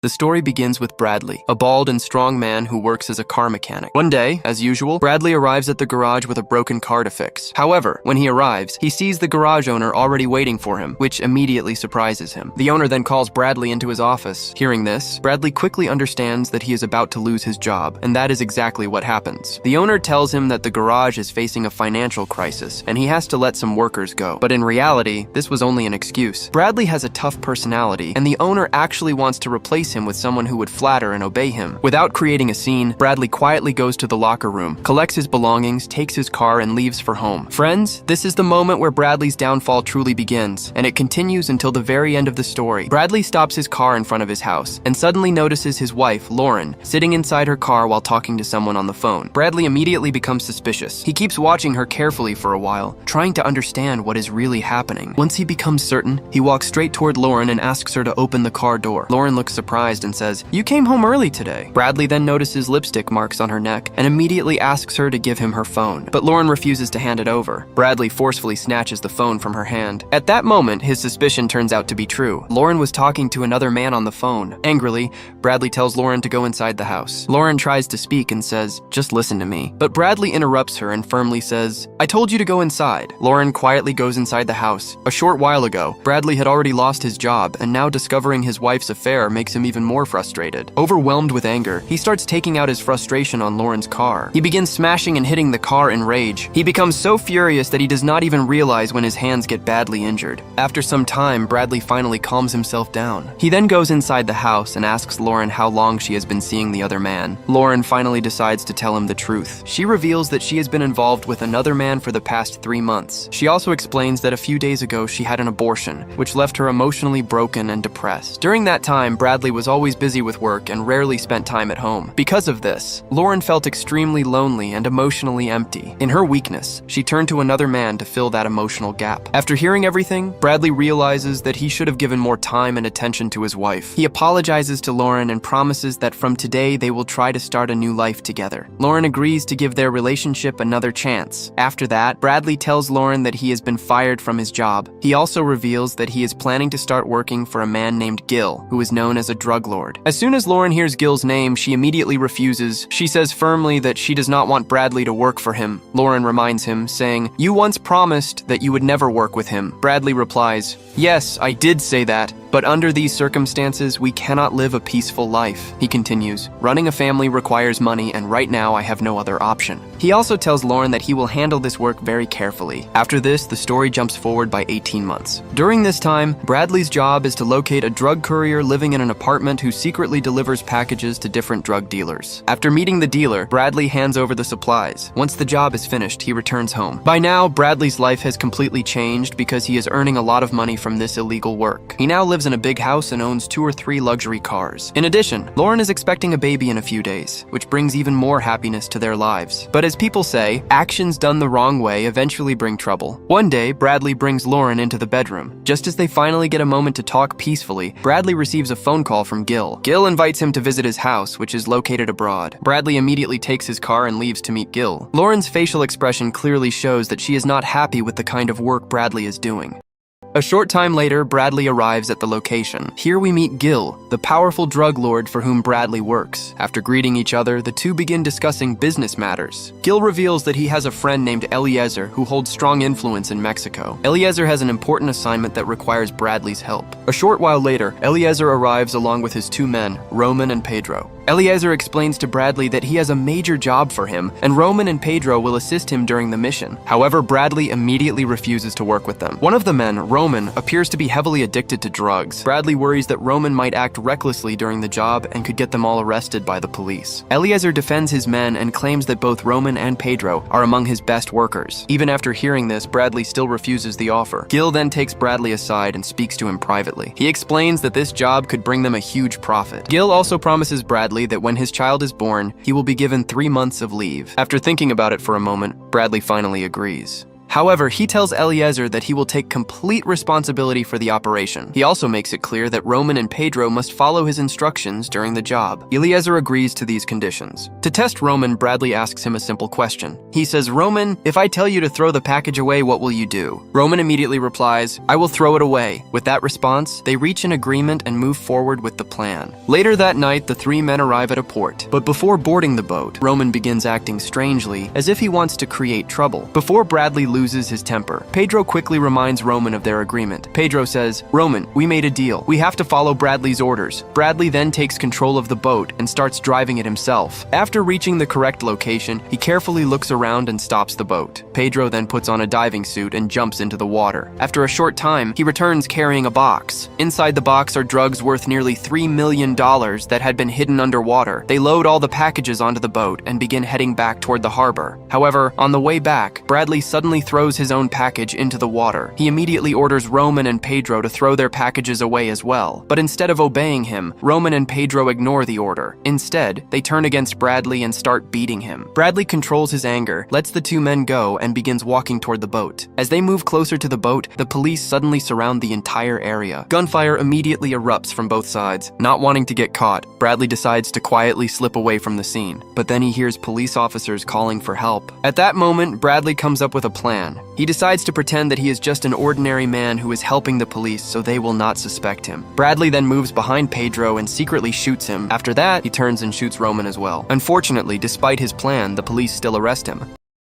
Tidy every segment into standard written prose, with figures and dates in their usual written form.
The story begins with Bradley, a bald and strong man who works as a car mechanic. One day, as usual, Bradley arrives at the garage with a broken car to fix. However, when he arrives, he sees the garage owner already waiting for him, which immediately surprises him. The owner then calls Bradley into his office. Hearing this, Bradley quickly understands that he is about to lose his job, and that is exactly what happens. The owner tells him that the garage is facing a financial crisis, and he has to let some workers go. But in reality, this was only an excuse. Bradley has a tough personality, and the owner actually wants to replace him with someone who would flatter and obey him. Without creating a scene, Bradley quietly goes to the locker room, collects his belongings, takes his car, and leaves for home. Friends, this is the moment where Bradley's downfall truly begins, and it continues until the very end of the story. Bradley stops his car in front of his house, and suddenly notices his wife, Lauren, sitting inside her car while talking to someone on the phone. Bradley immediately becomes suspicious. He keeps watching her carefully for a while, trying to understand what is really happening. Once he becomes certain, he walks straight toward Lauren and asks her to open the car door. Lauren looks surprised and says, "You came home early today." Bradley then notices lipstick marks on her neck and immediately asks her to give him her phone, but Lauren refuses to hand it over. Bradley forcefully snatches the phone from her hand. At that moment, his suspicion turns out to be true. Lauren was talking to another man on the phone. Angrily, Bradley tells Lauren to go inside the house. Lauren tries to speak and says, "Just listen to me." But Bradley interrupts her and firmly says, "I told you to go inside." Lauren quietly goes inside the house. A short while ago, Bradley had already lost his job, and now discovering his wife's affair makes him even more frustrated. Overwhelmed with anger, he starts taking out his frustration on Lauren's car. He begins smashing and hitting the car in rage. He becomes so furious that he does not even realize when his hands get badly injured. After some time, Bradley finally calms himself down. He then goes inside the house and asks Lauren how long she has been seeing the other man. Lauren finally decides to tell him the truth. She reveals that she has been involved with another man for the past 3 months. She also explains that a few days ago she had an abortion, which left her emotionally broken and depressed. During that time, Bradley was always busy with work and rarely spent time at home. Because of this, Lauren felt extremely lonely and emotionally empty. In her weakness, she turned to another man to fill that emotional gap. After hearing everything, Bradley realizes that he should have given more time and attention to his wife. He apologizes to Lauren and promises that from today they will try to start a new life together. Lauren agrees to give their relationship another chance. After that, Bradley tells Lauren that he has been fired from his job. He also reveals that he is planning to start working for a man named Gil, who is known as a drug lord. As soon as Lauren hears Gil's name, she immediately refuses. She says firmly that she does not want Bradley to work for him. Lauren reminds him, saying, "You once promised that you would never work with him." Bradley replies, "Yes, I did say that, but under these circumstances, we cannot live a peaceful life." He continues, "Running a family requires money, and right now I have no other option." He also tells Lauren that he will handle this work very carefully. After this, the story jumps forward by 18 months. During this time, Bradley's job is to locate a drug courier living in an apartment who secretly delivers packages to different drug dealers. After meeting the dealer, Bradley hands over the supplies. Once the job is finished, he returns home. By now, Bradley's life has completely changed because he is earning a lot of money from this illegal work. He now lives in a big house and owns 2 or 3 luxury cars. In addition, Lauren is expecting a baby in a few days, which brings even more happiness to their lives. But as people say, actions done the wrong way eventually bring trouble. One day, Bradley brings Lauren into the bedroom. Just as they finally get a moment to talk peacefully, Bradley receives a phone call from Gil. Gil invites him to visit his house, which is located abroad. Bradley immediately takes his car and leaves to meet Gil. Lauren's facial expression clearly shows that she is not happy with the kind of work Bradley is doing. A short time later, Bradley arrives at the location. Here we meet Gil, the powerful drug lord for whom Bradley works. After greeting each other, the two begin discussing business matters. Gil reveals that he has a friend named Eliezer who holds strong influence in Mexico. Eliezer has an important assignment that requires Bradley's help. A short while later, Eliezer arrives along with his 2 men, Roman and Pedro. Eliezer explains to Bradley that he has a major job for him, and Roman and Pedro will assist him during the mission. However, Bradley immediately refuses to work with them. One of the men, Roman, appears to be heavily addicted to drugs. Bradley worries that Roman might act recklessly during the job and could get them all arrested by the police. Eliezer defends his men and claims that both Roman and Pedro are among his best workers. Even after hearing this, Bradley still refuses the offer. Gil then takes Bradley aside and speaks to him privately. He explains that this job could bring them a huge profit. Gil also promises Bradley that when his child is born, he will be given 3 months of leave. After thinking about it for a moment, Bradley finally agrees. However, he tells Eliezer that he will take complete responsibility for the operation. He also makes it clear that Roman and Pedro must follow his instructions during the job. Eliezer agrees to these conditions. To test Roman, Bradley asks him a simple question. He says, "Roman, if I tell you to throw the package away, what will you do?" Roman immediately replies, "I will throw it away." With that response, they reach an agreement and move forward with the plan. Later that night, the three men arrive at a port. But before boarding the boat, Roman begins acting strangely, as if he wants to create trouble. Before Bradley loses his temper, Pedro quickly reminds Roman of their agreement. Pedro says, "Roman, we made a deal. We have to follow Bradley's orders." Bradley then takes control of the boat and starts driving it himself. After reaching the correct location, he carefully looks around and stops the boat. Pedro then puts on a diving suit and jumps into the water. After a short time, he returns carrying a box. Inside the box are drugs worth nearly $3 million that had been hidden underwater. They load all the packages onto the boat and begin heading back toward the harbor. However, on the way back, Bradley suddenly throws his own package into the water. He immediately orders Roman and Pedro to throw their packages away as well. But instead of obeying him, Roman and Pedro ignore the order. Instead, they turn against Bradley and start beating him. Bradley controls his anger, lets the two men go, and begins walking toward the boat. As they move closer to the boat, the police suddenly surround the entire area. Gunfire immediately erupts from both sides. Not wanting to get caught, Bradley decides to quietly slip away from the scene. But then he hears police officers calling for help. At that moment, Bradley comes up with a plan. He decides to pretend that he is just an ordinary man who is helping the police so they will not suspect him. Bradley then moves behind Pedro and secretly shoots him. After that, he turns and shoots Roman as well. Unfortunately, despite his plan, the police still arrest him.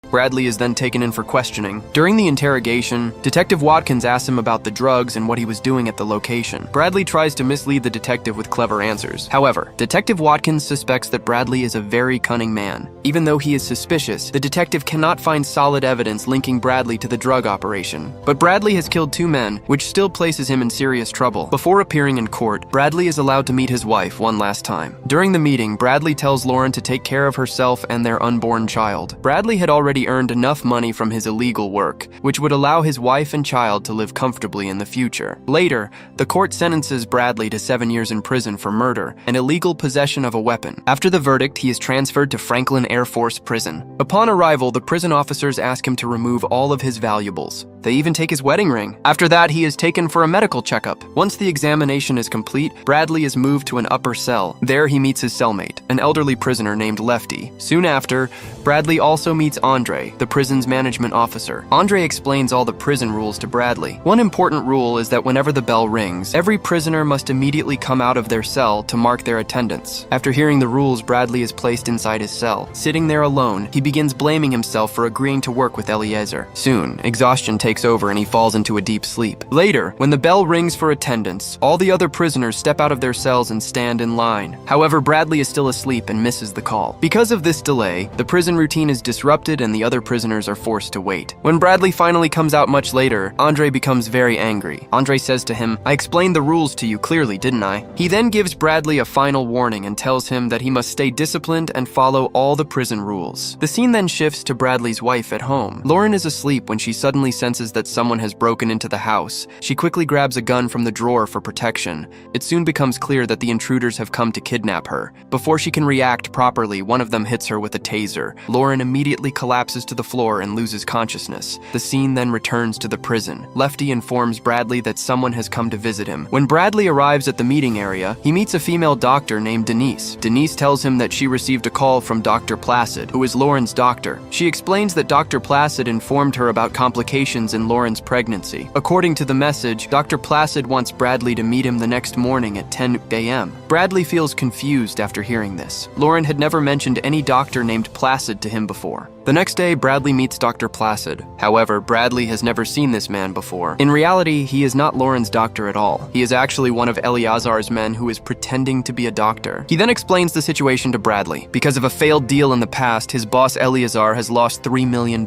Bradley is then taken in for questioning. During the interrogation, Detective Watkins asks him about the drugs and what he was doing at the location. Bradley tries to mislead the detective with clever answers. However, Detective Watkins suspects that Bradley is a very cunning man. Even though he is suspicious, the detective cannot find solid evidence linking Bradley to the drug operation. But Bradley has killed two men, which still places him in serious trouble. Before appearing in court, Bradley is allowed to meet his wife one last time. During the meeting, Bradley tells Lauren to take care of herself and their unborn child. Bradley had already earned enough money from his illegal work, which would allow his wife and child to live comfortably in the future. Later, the court sentences Bradley to 7 years in prison for murder and illegal possession of a weapon. After the verdict, he is transferred to Franklin Air Force Prison. Upon arrival, the prison officers ask him to remove all of his valuables. They even take his wedding ring. After that, he is taken for a medical checkup. Once the examination is complete, Bradley is moved to an upper cell. There, he meets his cellmate, an elderly prisoner named Lefty. Soon after, Bradley also meets Andre, the prison's management officer. Andre explains all the prison rules to Bradley. One important rule is that whenever the bell rings, every prisoner must immediately come out of their cell to mark their attendance. After hearing the rules, Bradley is placed inside his cell. Sitting there alone, he begins blaming himself for agreeing to work with Eliezer. Soon, exhaustion takes over and he falls into a deep sleep. Later, when the bell rings for attendance, all the other prisoners step out of their cells and stand in line. However, Bradley is still asleep and misses the call. Because of this delay, the prison routine is disrupted and the other prisoners are forced to wait. When Bradley finally comes out much later, Andre becomes very angry. Andre says to him, "I explained the rules to you clearly, didn't I?" He then gives Bradley a final warning and tells him that he must stay disciplined and follow all the prison rules. The scene then shifts to Bradley's wife at home. Lauren is asleep when she suddenly senses that someone has broken into the house. She quickly grabs a gun from the drawer for protection. It soon becomes clear that the intruders have come to kidnap her. Before she can react properly, one of them hits her with a taser. Lauren immediately collapses to the floor and loses consciousness. The scene then returns to the prison. Lefty informs Bradley that someone has come to visit him. When Bradley arrives at the meeting area, he meets a female doctor named Denise. Denise tells him that she received a call from Dr. Placid, who is Lauren's doctor. She explains that Dr. Placid informed her about complications in Lauren's pregnancy. According to the message, Dr. Placid wants Bradley to meet him the next morning at 10 a.m. Bradley feels confused after hearing this. Lauren had never mentioned any doctor named Placid to him before. The next day, Bradley meets Dr. Placid. However, Bradley has never seen this man before. In reality, he is not Lauren's doctor at all. He is actually one of Eleazar's men who is pretending to be a doctor. He then explains the situation to Bradley. Because of a failed deal in the past, his boss Eleazar has lost $3 million.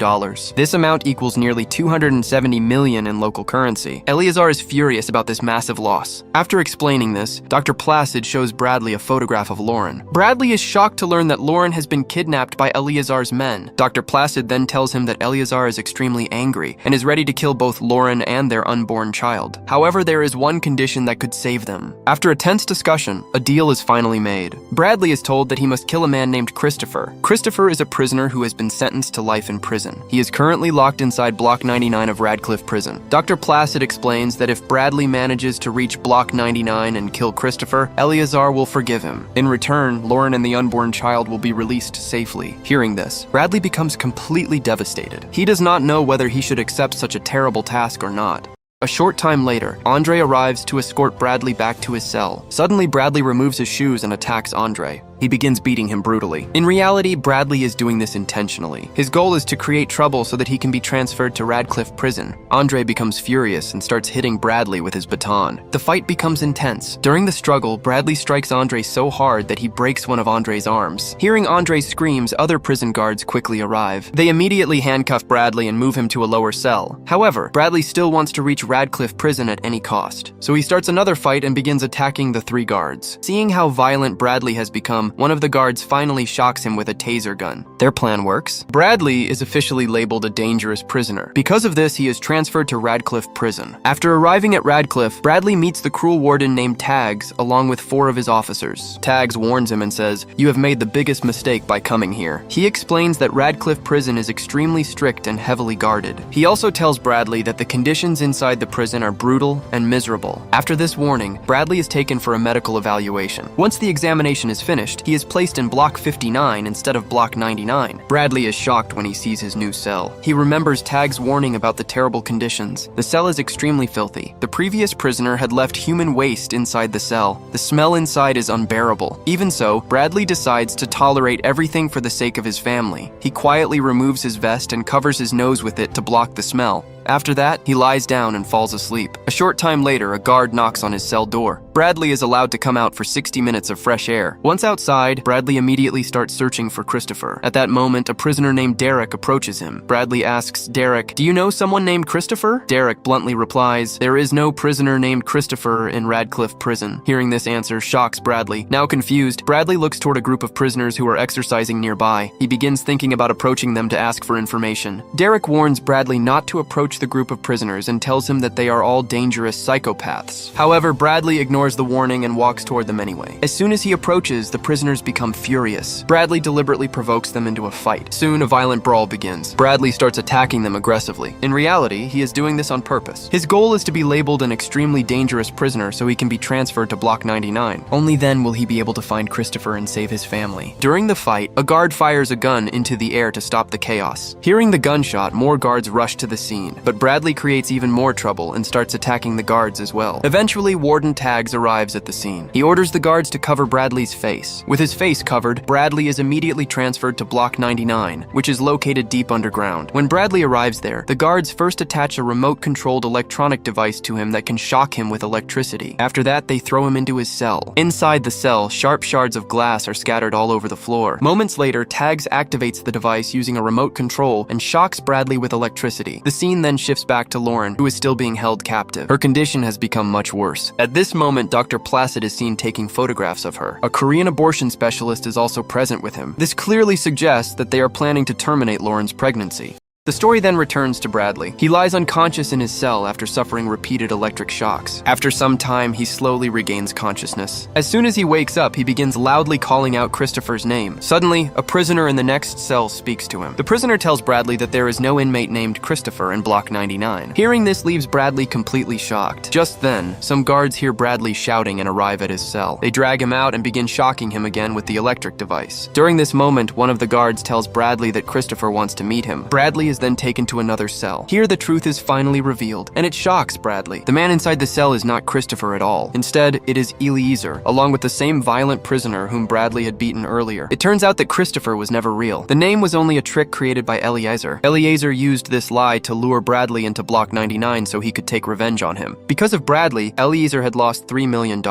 This amount equals nearly $270 million in local currency. Eleazar is furious about this massive loss. After explaining this, Dr. Placid shows Bradley a photograph of Lauren. Bradley is shocked to learn that Lauren has been kidnapped by Eleazar's men. Dr. Placid then tells him that Eleazar is extremely angry and is ready to kill both Lauren and their unborn child. However, there is one condition that could save them. After a tense discussion, a deal is finally made. Bradley is told that he must kill a man named Christopher. Christopher is a prisoner who has been sentenced to life in prison. He is currently locked inside Block 99 of Radcliffe Prison. Dr. Placid explains that if Bradley manages to reach Block 99 and kill Christopher, Eleazar will forgive him. In return, Lauren and the unborn child will be released safely. Hearing this, Bradley becomes completely devastated. He does not know whether he should accept such a terrible task or not. A short time later, Andre arrives to escort Bradley back to his cell. Suddenly, Bradley removes his shoes and attacks Andre. He begins beating him brutally. In reality, Bradley is doing this intentionally. His goal is to create trouble so that he can be transferred to Radcliffe Prison. Andre becomes furious and starts hitting Bradley with his baton. The fight becomes intense. During the struggle, Bradley strikes Andre so hard that he breaks one of Andre's arms. Hearing Andre's screams, other prison guards quickly arrive. They immediately handcuff Bradley and move him to a lower cell. However, Bradley still wants to reach Radcliffe Prison at any cost. So he starts another fight and begins attacking the 3 guards. Seeing how violent Bradley has become, one of the guards finally shocks him with a taser gun. Their plan works. Bradley is officially labeled a dangerous prisoner. Because of this, he is transferred to Radcliffe Prison. After arriving at Radcliffe, Bradley meets the cruel warden named Tags, along with 4 of his officers. Tags warns him and says, "You have made the biggest mistake by coming here." He explains that Radcliffe Prison is extremely strict and heavily guarded. He also tells Bradley that the conditions inside the prison are brutal and miserable. After this warning, Bradley is taken for a medical evaluation. Once the examination is finished, he is placed in Block 59 instead of Block 99. Bradley is shocked when he sees his new cell. He remembers Tag's warning about the terrible conditions. The cell is extremely filthy. The previous prisoner had left human waste inside the cell. The smell inside is unbearable. Even so, Bradley decides to tolerate everything for the sake of his family. He quietly removes his vest and covers his nose with it to block the smell. After that, he lies down and falls asleep. A short time later, a guard knocks on his cell door. Bradley is allowed to come out for 60 minutes of fresh air. Once outside, Bradley immediately starts searching for Christopher. At that moment, a prisoner named Derek approaches him. Bradley asks Derek, "Do you know someone named Christopher?" Derek bluntly replies, "There is no prisoner named Christopher in Radcliffe Prison." Hearing this answer shocks Bradley. Now confused, Bradley looks toward a group of prisoners who are exercising nearby. He begins thinking about approaching them to ask for information. Derek warns Bradley not to approach the group of prisoners and tells him that they are all dangerous psychopaths. However, Bradley ignores the warning and walks toward them anyway. As soon as he approaches, the prisoners become furious. Bradley deliberately provokes them into a fight. Soon, a violent brawl begins. Bradley starts attacking them aggressively. In reality, he is doing this on purpose. His goal is to be labeled an extremely dangerous prisoner so he can be transferred to Block 99. Only then will he be able to find Christopher and save his family. During the fight, a guard fires a gun into the air to stop the chaos. Hearing the gunshot, more guards rush to the scene, but Bradley creates even more trouble and starts attacking the guards as well. Eventually, Warden Tags arrives at the scene. He orders the guards to cover Bradley's face. With his face covered, Bradley is immediately transferred to Block 99, which is located deep underground. When Bradley arrives there, the guards first attach a remote-controlled electronic device to him that can shock him with electricity. After that, they throw him into his cell. Inside the cell, sharp shards of glass are scattered all over the floor. Moments later, Tags activates the device using a remote control and shocks Bradley with electricity. The scene then shifts back to Lauren, who is still being held captive. Her condition has become much worse. At this moment, Dr. Placid is seen taking photographs of her. A Korean abortion specialist is also present with him. This clearly suggests that they are planning to terminate Lauren's pregnancy. The story then returns to Bradley. He lies unconscious in his cell after suffering repeated electric shocks. After some time, he slowly regains consciousness. As soon as he wakes up, he begins loudly calling out Christopher's name. Suddenly, a prisoner in the next cell speaks to him. The prisoner tells Bradley that there is no inmate named Christopher in Block 99. Hearing this leaves Bradley completely shocked. Just then, some guards hear Bradley shouting and arrive at his cell. They drag him out and begin shocking him again with the electric device. During this moment, one of the guards tells Bradley that Christopher wants to meet him. Bradley is then taken to another cell. Here, the truth is finally revealed, and it shocks Bradley. The man inside the cell is not Christopher at all. Instead, it is Eliezer, along with the same violent prisoner whom Bradley had beaten earlier. It turns out that Christopher was never real. The name was only a trick created by Eliezer. Eliezer used this lie to lure Bradley into Block 99 so he could take revenge on him. Because of Bradley, Eliezer had lost $3 million.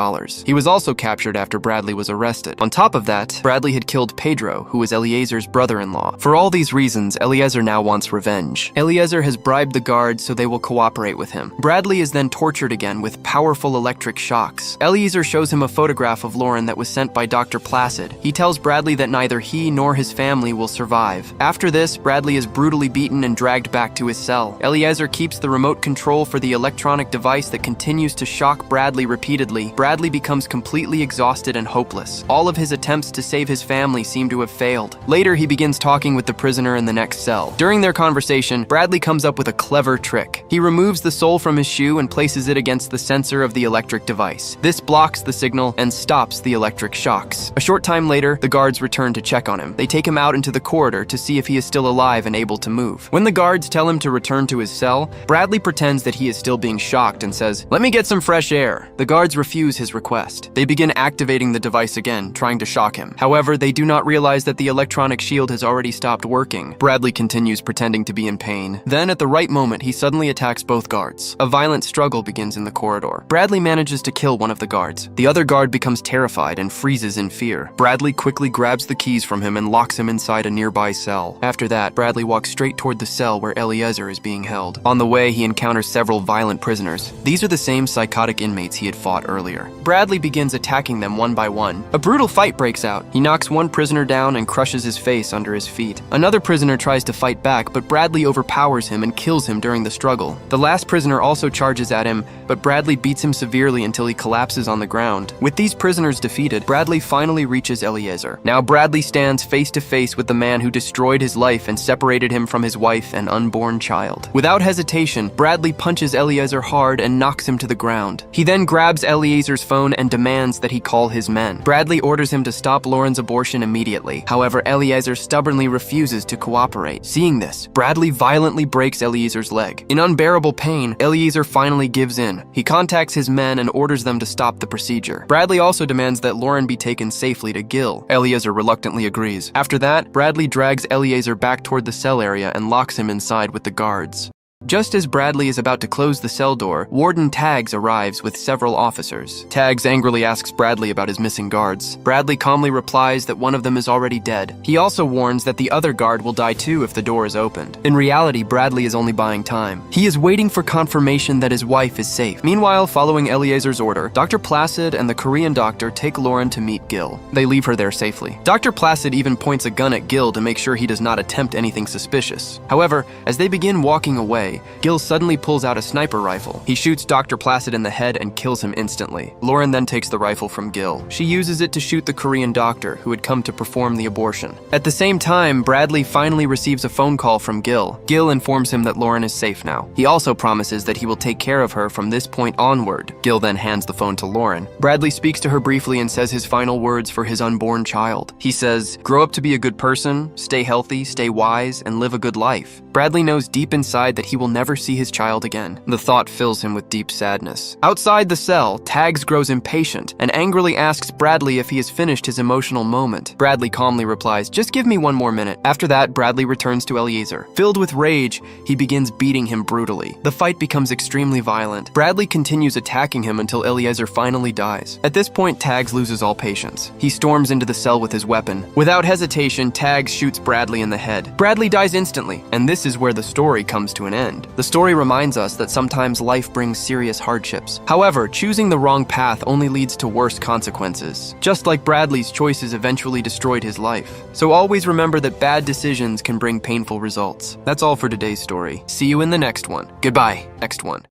He was also captured after Bradley was arrested. On top of that, Bradley had killed Pedro, who was Eliezer's brother-in-law. For all these reasons, Eliezer now wants wants revenge. Eliezer has bribed the guards so they will cooperate with him. Bradley is then tortured again with powerful electric shocks. Eliezer shows him a photograph of Lauren that was sent by Dr. Placid. He tells Bradley that neither he nor his family will survive. After this, Bradley is brutally beaten and dragged back to his cell. Eliezer keeps the remote control for the electronic device that continues to shock Bradley repeatedly. Bradley becomes completely exhausted and hopeless. All of his attempts to save his family seem to have failed. Later, he begins talking with the prisoner in the next cell. During their conversation, Bradley comes up with a clever trick. He removes the sole from his shoe and places it against the sensor of the electric device. This blocks the signal and stops the electric shocks. A short time later, the guards return to check on him. They take him out into the corridor to see if he is still alive and able to move. When the guards tell him to return to his cell, Bradley pretends that he is still being shocked and says, "Let me get some fresh air." The guards refuse his request. They begin activating the device again, trying to shock him. However, they do not realize that the electronic shield has already stopped working. Bradley continues pretending to be in pain. Then, at the right moment, he suddenly attacks both guards. A violent struggle begins in the corridor. Bradley manages to kill one of the guards. The other guard becomes terrified and freezes in fear. Bradley quickly grabs the keys from him and locks him inside a nearby cell. After that, Bradley walks straight toward the cell where Eliezer is being held. On the way, he encounters several violent prisoners. These are the same psychotic inmates he had fought earlier. Bradley begins attacking them one by one. A brutal fight breaks out. He knocks one prisoner down and crushes his face under his feet. Another prisoner tries to fight back, but Bradley overpowers him and kills him during the struggle. The last prisoner also charges at him, but Bradley beats him severely until he collapses on the ground. With these prisoners defeated, Bradley finally reaches Eliezer. Now Bradley stands face to face with the man who destroyed his life and separated him from his wife and unborn child. Without hesitation, Bradley punches Eliezer hard and knocks him to the ground. He then grabs Eliezer's phone and demands that he call his men. Bradley orders him to stop Lauren's abortion immediately. However, Eliezer stubbornly refuses to cooperate. Seeing this, Bradley violently breaks Eliezer's leg. In unbearable pain, Eliezer finally gives in. He contacts his men and orders them to stop the procedure. Bradley also demands that Lauren be taken safely to Gil. Eliezer reluctantly agrees. After that, Bradley drags Eliezer back toward the cell area and locks him inside with the guards. Just as Bradley is about to close the cell door, Warden Taggs arrives with several officers. Taggs angrily asks Bradley about his missing guards. Bradley calmly replies that one of them is already dead. He also warns that the other guard will die too if the door is opened. In reality, Bradley is only buying time. He is waiting for confirmation that his wife is safe. Meanwhile, following Eliezer's order, Dr. Placid and the Korean doctor take Lauren to meet Gil. They leave her there safely. Dr. Placid even points a gun at Gil to make sure he does not attempt anything suspicious. However, as they begin walking away, Gil suddenly pulls out a sniper rifle. He shoots Dr. Placid in the head and kills him instantly. Lauren then takes the rifle from Gil. She uses it to shoot the Korean doctor who had come to perform the abortion. At the same time, Bradley finally receives a phone call from Gil. Gil informs him that Lauren is safe now. He also promises that he will take care of her from this point onward. Gil then hands the phone to Lauren. Bradley speaks to her briefly and says his final words for his unborn child. He says, "Grow up to be a good person, stay healthy, stay wise, and live a good life." Bradley knows deep inside that he will never see his child again. The thought fills him with deep sadness. Outside the cell, Taggs grows impatient and angrily asks Bradley if he has finished his emotional moment. Bradley calmly replies, "Just give me one more minute." After that, Bradley returns to Eliezer. Filled with rage, he begins beating him brutally. The fight becomes extremely violent. Bradley continues attacking him until Eliezer finally dies. At this point, Taggs loses all patience. He storms into the cell with his weapon. Without hesitation, Taggs shoots Bradley in the head. Bradley dies instantly, and this is where the story comes to an end. The story reminds us that sometimes life brings serious hardships. However, choosing the wrong path only leads to worse consequences. Just like Bradley's choices eventually destroyed his life. So always remember that bad decisions can bring painful results. That's all for today's story. See you in the next one. Goodbye. Next one.